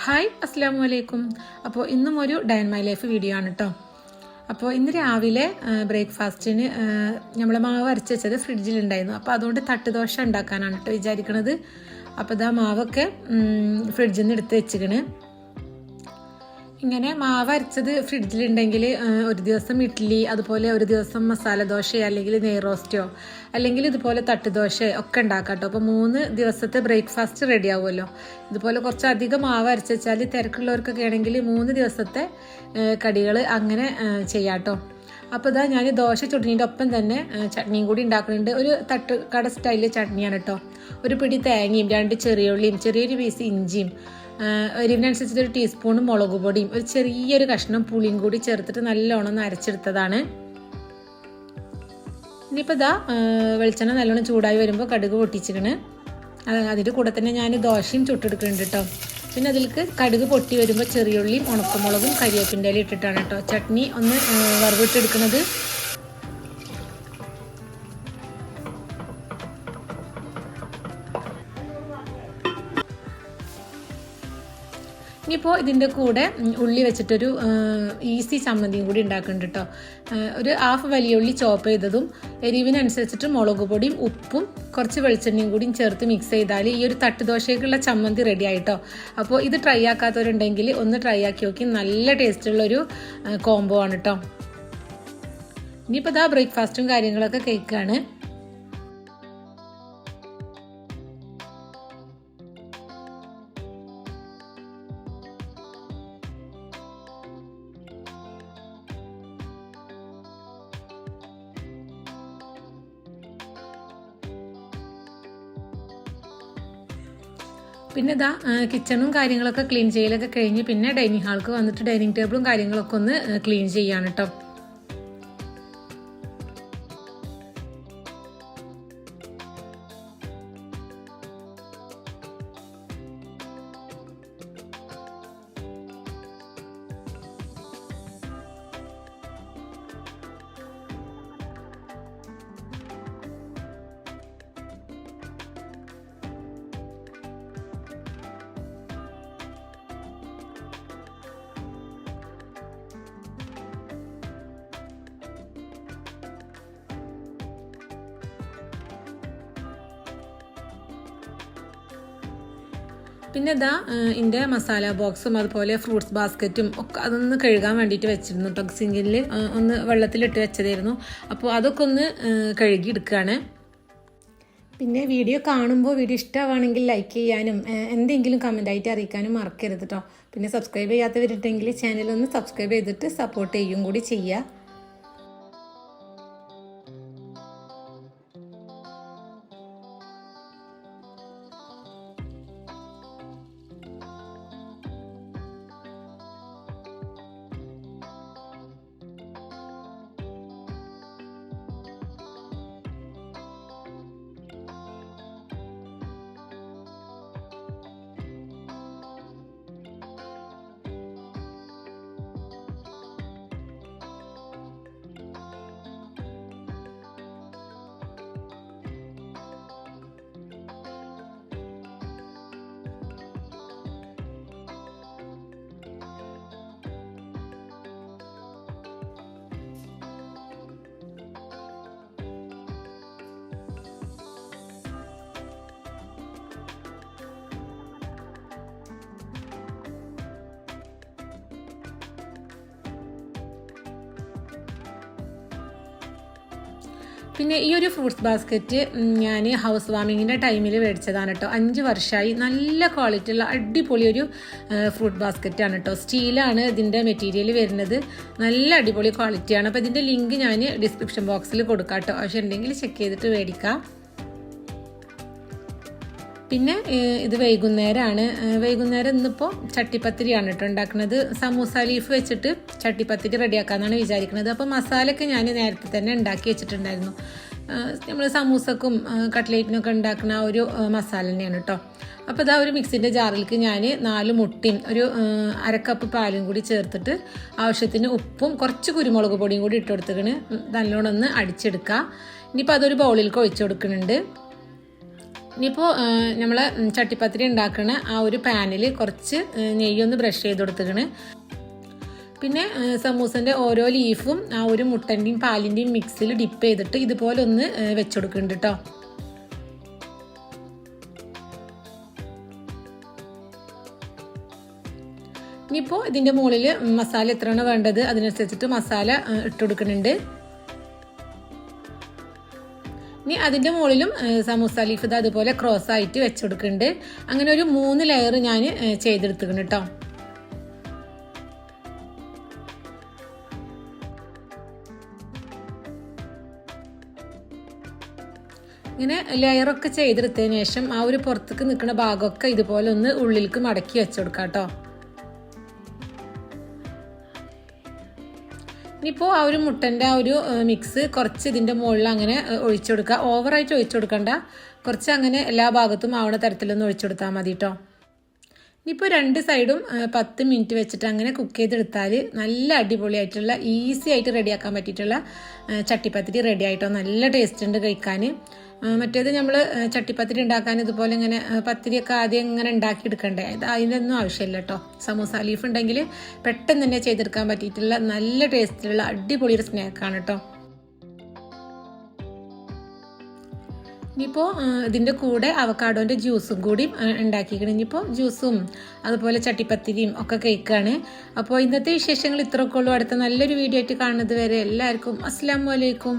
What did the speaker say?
Hi അസ്സലാമു അലൈക്കും. അപ്പോൾ ഇന്നും ഒരു day in my life video ആണ് കേട്ടോ. അപ്പോൾ ഇന്ന് രാവിലെ ബ്രേക്ക്ഫാസ്റ്റിന് നമ്മൾ മാവ് അരച്ച് വെച്ചത് ഫ്രിഡ്ജിലുണ്ടായിരുന്നു. അപ്പോൾ അതുകൊണ്ട് തട്ടുദോശ ഉണ്ടാക്കാനാണ് കേട്ടോ വിചാരിക്കണത്. അപ്പോൾ ഇതാ മാവൊക്കെ ഫ്രിഡ്ജിൽ നിന്ന് എടുത്ത് വെച്ചിക്കണ്. ഇങ്ങനെ മാവ് അരച്ചത് ഫ്രിഡ്ജിലുണ്ടെങ്കിൽ ഒരു ദിവസം ഇഡ്ഡലി, അതുപോലെ ഒരു ദിവസം മസാല ദോശയോ അല്ലെങ്കിൽ നെയ് റോസ്റ്റോ അല്ലെങ്കിൽ ഇതുപോലെ തട്ടുദോശ ഒക്കെ ഉണ്ടാക്കാം കേട്ടോ. അപ്പോൾ 3 ദിവസത്തെ ബ്രേക്ക്ഫാസ്റ്റ് റെഡി ആവുമല്ലോ. ഇതുപോലെ കുറച്ചധികം മാവ് അരച്ച് വെച്ചാൽ തിരക്കുള്ളവർക്കൊക്കെ ആണെങ്കിൽ 3 ദിവസത്തെ കടികൾ അങ്ങനെ ചെയ്യാം കേട്ടോ. അപ്പോൾ ഇതാ ഞാൻ ദോശ ചുട്ടിൻ്റെ ഒപ്പം തന്നെ ചട്നിയും കൂടി ഉണ്ടാക്കുന്നുണ്ട്. ഒരു തട്ടുകട സ്റ്റൈലിൽ ചട്നിയാണ് കേട്ടോ. ഒരു പിടി തേങ്ങയും 2 ചെറിയ ഉള്ളിയും ചെറിയൊരു പീസ് ഇഞ്ചിയും എരിവിനനുസരിച്ചിട്ട് ഒരു ടീസ്പൂൺ മുളക് പൊടിയും ഒരു ചെറിയൊരു കഷ്ണം പുളിയും കൂടി ചേർത്തിട്ട് നല്ലോണം ഒന്ന് അരച്ചെടുത്തതാണ്. ഇനിയിപ്പോൾ ഇതാ വെളിച്ചെണ്ണ നല്ലോണം ചൂടായി വരുമ്പോൾ കടുക് പൊട്ടിച്ചിക്കണ്. അതിൻ്റെ കൂടെ തന്നെ ഞാൻ ദോശയും ചുട്ടെടുക്കുന്നുണ്ട് കേട്ടോ. പിന്നെ അതിലേക്ക് കടുക് പൊട്ടി വരുമ്പോൾ ചെറിയുള്ളിയും ഉണക്കമുളകും കരിവേപ്പിൻ്റെ ഇല ഇട്ടിട്ടാണ് കേട്ടോ ചട്നി ഒന്ന് വറവിട്ടെടുക്കുന്നത്. ഇനിയിപ്പോൾ ഇതിൻ്റെ കൂടെ ഉള്ളി വെച്ചിട്ടൊരു ഈസി ചമ്മന്തിയും കൂടി ഉണ്ടാക്കുന്നുണ്ട് കേട്ടോ. ഒരു ഹാഫ് വലിയ ഉള്ളി ചോപ്പ് ചെയ്തതും എരിവിനനുസരിച്ചിട്ട് മുളക് പൊടിയും ഉപ്പും കുറച്ച് വെളിച്ചെണ്ണയും കൂടിയും ചേർത്ത് മിക്സ് ചെയ്താൽ ഈ ഒരു തട്ടുദോശയ്ക്കുള്ള ചമ്മന്തി റെഡി ആയിട്ടോ. അപ്പോൾ ഇത് ട്രൈ ആക്കാത്തവരുണ്ടെങ്കിൽ ഒന്ന് ട്രൈ ആക്കി നോക്കി. നല്ല ടേസ്റ്റുള്ളൊരു കോംബോ ആണ് കേട്ടോ. ഇനിയിപ്പോൾ ഇതാ ബ്രേക്ക്ഫാസ്റ്റും കാര്യങ്ങളൊക്കെ കഴിക്കുകയാണ്. പിന്നെ ഇതാ കിച്ചണും കാര്യങ്ങളൊക്കെ ക്ലീൻ ചെയ്യലൊക്കെ കഴിഞ്ഞ് പിന്നെ ഡൈനിങ് ഹാൾക്ക് വന്നിട്ട് ഡൈനിങ് ടേബിളും കാര്യങ്ങളൊക്കെ ഒന്ന് ക്ലീൻ ചെയ്യാണ് കേട്ടോ. പിന്നെ ഇതാ ഇതിൻ്റെ മസാല ബോക്സും അതുപോലെ ഫ്രൂട്ട്സ് ബാസ്ക്കറ്റും ഒക്കെ അതൊന്ന് കഴുകാൻ വേണ്ടിയിട്ട് വെച്ചിരുന്നു കേട്ടോ. സിങ്കിൽ ഒന്ന് വെള്ളത്തിലിട്ട് വെച്ചതായിരുന്നു. അപ്പോൾ അതൊക്കെ ഒന്ന് കഴുകിയെടുക്കുകയാണ്. പിന്നെ വീഡിയോ കാണുമ്പോൾ വീഡിയോ ഇഷ്ടമാണെങ്കിൽ ലൈക്ക് ചെയ്യാനും എന്തെങ്കിലും കമൻറ്റായിട്ട് അറിയിക്കാനും മറക്കരുത് കേട്ടോ. പിന്നെ സബ്സ്ക്രൈബ് ചെയ്യാത്തവരുണ്ടെങ്കിൽ ചാനലൊന്ന് സബ്സ്ക്രൈബ് ചെയ്തിട്ട് സപ്പോർട്ട് ചെയ്യും കൂടി ചെയ്യുക. പിന്നെ ഈ ഒരു ഫ്രൂട്ട്സ് ബാസ്ക്കറ്റ് ഞാൻ ഹൗസ് വാമിങ്ങിൻ്റെ ടൈമിൽ മേടിച്ചതാണ് കേട്ടോ. 5 വർഷമായി. നല്ല ക്വാളിറ്റിയുള്ള അടിപൊളി ഒരു ഫ്രൂട്ട് ബാസ്ക്കറ്റാണ് കേട്ടോ. സ്റ്റീലാണ് ഇതിൻ്റെ മെറ്റീരിയൽ വരുന്നത്. നല്ല അടിപൊളി ക്വാളിറ്റിയാണ്. അപ്പോൾ ഇതിൻ്റെ ലിങ്ക് ഞാൻ ഡിസ്ക്രിപ്ഷൻ ബോക്സിൽ കൊടുക്കാം കേട്ടോ. ആവശ്യമുണ്ടെങ്കിൽ ചെക്ക് ചെയ്തിട്ട് മേടിക്കാം. പിന്നെ ഇത് വൈകുന്നേരമാണ്. വൈകുന്നേരം ഇന്നിപ്പോൾ ചട്ടിപ്പത്തിരിയാണ് കേട്ടോ ഉണ്ടാക്കുന്നത്. സമൂസ ലീഫ് വെച്ചിട്ട് ചട്ടിപ്പത്തിരി റെഡിയാക്കാമെന്നാണ് വിചാരിക്കുന്നത്. അപ്പോൾ മസാലയൊക്കെ ഞാൻ നേരത്തെ തന്നെ ഉണ്ടാക്കി വെച്ചിട്ടുണ്ടായിരുന്നു. നമ്മൾ സമൂസക്കും കട്ട്ലേറ്റിനൊക്കെ ഉണ്ടാക്കുന്ന ഒരു മസാല തന്നെയാണ് കേട്ടോ. അപ്പോൾ ഇതാ ഒരു മിക്സിൻ്റെ ജാറിലേക്ക് ഞാൻ 4 മുട്ടയും ഒരു 1/2 കപ്പ് പാലും കൂടി ചേർത്തിട്ട് ആവശ്യത്തിന് ഉപ്പും കുറച്ച് കുരുമുളക് പൊടിയും കൂടി ഇട്ട് കൊടുത്തിട്ട് നല്ലോണം ഒന്ന് അടിച്ചെടുക്കുക. ഇനിയിപ്പോൾ അതൊരു ബൗളിലേക്ക് ഒഴിച്ചു കൊടുക്കുന്നുണ്ട്. ഇനിയിപ്പോൾ നമ്മൾ ചട്ടിപ്പത്തിരി ഉണ്ടാക്കുന്ന ആ ഒരു പാനിൽ കുറച്ച് നെയ്യൊന്ന് ബ്രഷ് ചെയ്ത് കൊടുത്തിക്കണ്. പിന്നെ സമൂസൻ്റെ ഓരോ ലീഫും ആ ഒരു മുട്ടൻ്റെയും പാലിൻ്റെയും മിക്സിൽ ഡിപ്പ് ചെയ്തിട്ട് ഇതുപോലെ ഒന്ന് വെച്ചുകൊടുക്കുന്നുണ്ട് കേട്ടോ. ഇനിയിപ്പോൾ ഇതിൻ്റെ മുകളിൽ മസാല എത്രയാണ് വേണ്ടത് അതിനനുസരിച്ചിട്ട് മസാല ഇട്ട് കൊടുക്കുന്നുണ്ട്. ഇനി അതിൻ്റെ മുകളിലും സമൂസ ലീഫ് ഇത് അതുപോലെ ക്രോസ് ആയിട്ട് വെച്ച് കൊടുക്കുന്നുണ്ട്. അങ്ങനെ ഒരു 3 ലെയർ ഞാൻ ചെയ്തെടുത്തിട്ടുണ്ട് കേട്ടോ. ഇങ്ങനെ ലെയറൊക്കെ ചെയ്തെടുത്തതിന് ശേഷം ആ ഒരു പുറത്തേക്ക് നിൽക്കുന്ന ഭാഗമൊക്കെ ഇതുപോലെ ഒന്ന് ഉള്ളിലേക്ക് മടക്കി വെച്ച് കൊടുക്കാം കേട്ടോ. ഇനിയിപ്പോൾ ആ ഒരു മുട്ടൻ്റെ ആ ഒരു മിക്സ് കുറച്ച് ഇതിൻ്റെ മുകളിൽ അങ്ങനെ ഒഴിച്ചു കൊടുക്കുക. ഓവറായിട്ട് ഒഴിച്ചു കൊടുക്കണ്ട, കുറച്ച് അങ്ങനെ എല്ലാ ഭാഗത്തും ആവണ തരത്തിലൊന്ന് ഒഴിച്ചു കൊടുത്താൽ മതി കേട്ടോ. ഇനിയിപ്പോൾ 2 സൈഡും 10 മിനിറ്റ് വെച്ചിട്ട് അങ്ങനെ കുക്ക് ചെയ്തെടുത്താൽ നല്ല അടിപൊളിയായിട്ടുള്ള ഈസി ആയിട്ട് റെഡിയാക്കാൻ പറ്റിയിട്ടുള്ള ചട്ടിപ്പത്തിരി റെഡി ആയിട്ടോ. നല്ല ടേസ്റ്റ് ഉണ്ട് കഴിക്കാൻ. മറ്റേത് നമ്മൾ ചട്ടിപ്പത്തിരി ഉണ്ടാക്കാൻ ഇതുപോലെ ഇങ്ങനെ പത്തിരിയൊക്കെ ആദ്യം ഇങ്ങനെ ഉണ്ടാക്കിയെടുക്കണ്ടേ, അതിനൊന്നും ആവശ്യമില്ല കേട്ടോ. സമൂസ ലീഫ് ഉണ്ടെങ്കിൽ പെട്ടെന്ന് തന്നെ ചെയ്തെടുക്കാൻ പറ്റിയിട്ടുള്ള നല്ല ടേസ്റ്റിലുള്ള അടിപൊളി ഒരു സ്നാക്കാണ് കേട്ടോ. ഇനിയിപ്പോൾ ഇതിൻ്റെ കൂടെ അവക്കാഡോൻ്റെ ജ്യൂസും കൂടി ഉണ്ടാക്കിക്കണം. ഇനിയിപ്പോൾ ജ്യൂസും അതുപോലെ ചട്ടിപ്പത്തിരിയും ഒക്കെ കഴിക്കുകയാണ്. അപ്പോൾ ഇന്നത്തെ വിശേഷങ്ങൾ ഇത്രയൊക്കെ ഉള്ളൂ. അടുത്ത നല്ലൊരു വീഡിയോ ആയിട്ട് കാണുന്നത് വരെ എല്ലാവർക്കും അസ്സലാമു അലൈക്കും.